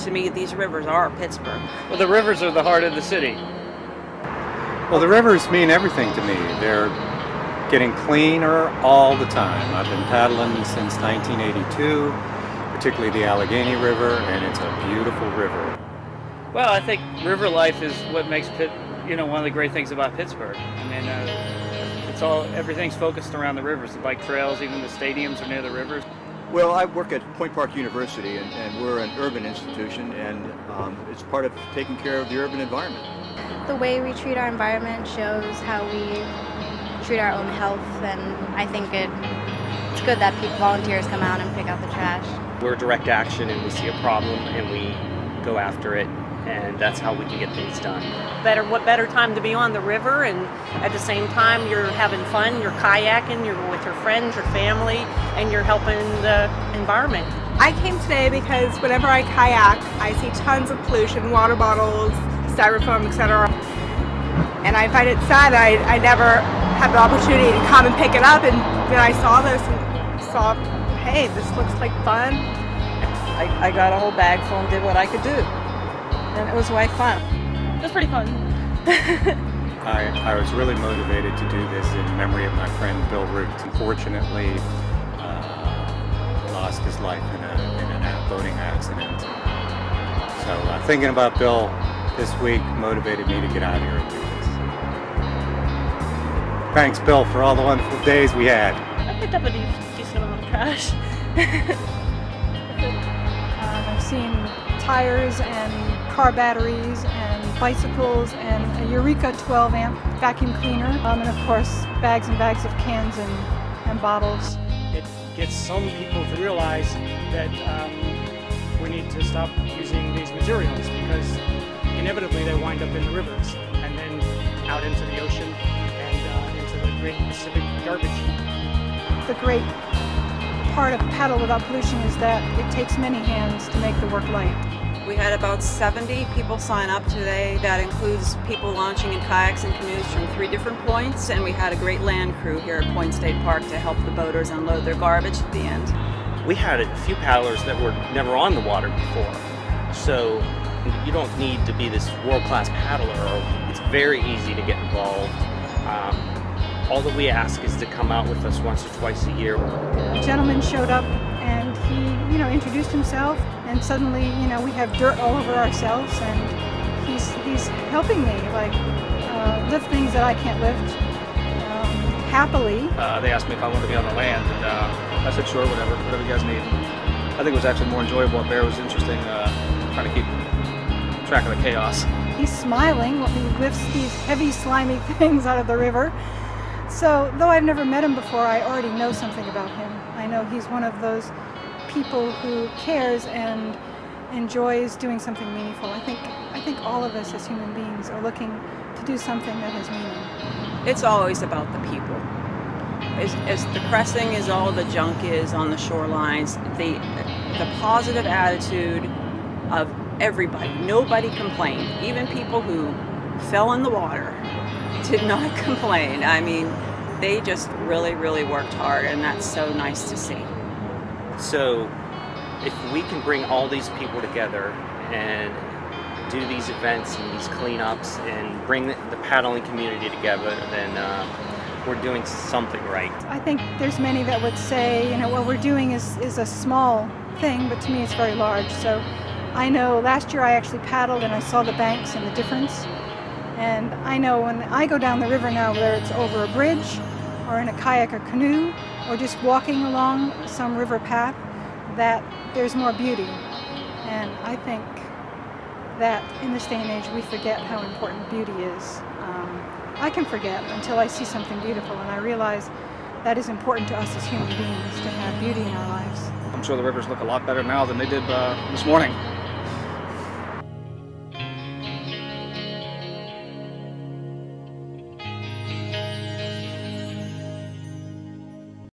to me, these rivers are Pittsburgh. Well, the rivers are the heart of the city. Well, the rivers mean everything to me. They're getting cleaner all the time. I've been paddling since 1982, particularly the Allegheny River, and it's a beautiful river. Well, I think river life is what makes one of the great things about Pittsburgh. I mean, everything's focused around the rivers. The bike trails, even the stadiums are near the rivers. Well, I work at Point Park University, and we're an urban institution, and it's part of taking care of the urban environment. The way we treat our environment shows how we treat our own health, and I think it's good that volunteers come out and pick out the trash. We're direct action, and we see a problem and we go after it, and that's how we can get things done. What better time to be on the river, and at the same time you're having fun, you're kayaking, you're with your friends, your family, and you're helping the environment. I came today because whenever I kayak, I see tons of pollution, water bottles, styrofoam, etc. And I find it sad that I never had the opportunity to come and pick it up, and then I saw this and saw, hey, this looks like fun. I got a whole bag full and did what I could do. And it was way fun. It was pretty fun. I was really motivated to do this in memory of my friend Bill Root. Unfortunately, lost his life in a boating accident. So thinking about Bill this week motivated me to get out here and do this. Thanks, Bill, for all the wonderful days we had. I picked up a decent amount of trash. I've seen tires and car batteries and bicycles and a Eureka 12 amp vacuum cleaner, and of course bags and bags of cans and bottles. It gets some people to realize that we need to stop using these materials, because inevitably they wind up in the rivers and then out into the ocean and into the great Pacific garbage. The great part of Paddle Without Pollution is that it takes many hands to make the work light. We had about 70 people sign up today. That includes people launching in kayaks and canoes from 3 different points, and we had a great land crew here at Point State Park to help the boaters unload their garbage at the end. We had a few paddlers that were never on the water before, so you don't need to be this world-class paddler. It's very easy to get involved. All that we ask is to come out with us once or twice a year. A gentleman showed up and he, introduced himself, and suddenly, we have dirt all over ourselves, and he's helping me, lift things that I can't lift happily. They asked me if I wanted to be on the land, and I said sure, whatever you guys need. I think it was actually more enjoyable up there. It was interesting trying to keep track of the chaos. He's smiling while he lifts these heavy, slimy things out of the river. So, though I've never met him before, I already know something about him. I know he's one of those people who cares and enjoys doing something meaningful. I think all of us as human beings are looking to do something that has meaning. It's always about the people. As depressing as all the junk is on the shorelines, the positive attitude of everybody. Nobody complained. Even people who fell in the water did not complain. I mean, they just really, really worked hard, and that's so nice to see. So if we can bring all these people together and do these events and these cleanups and bring the paddling community together, then we're doing something right. I think there's many that would say, what we're doing is a small thing, but to me it's very large. So I know last year I actually paddled and I saw the banks and the difference. And I know when I go down the river now, whether it's over a bridge or in a kayak or canoe or just walking along some river path, that there's more beauty. And I think that in this day and age we forget how important beauty is. I can forget until I see something beautiful, and I realize that is important to us as human beings, to have beauty in our lives. I'm sure the rivers look a lot better now than they did this morning.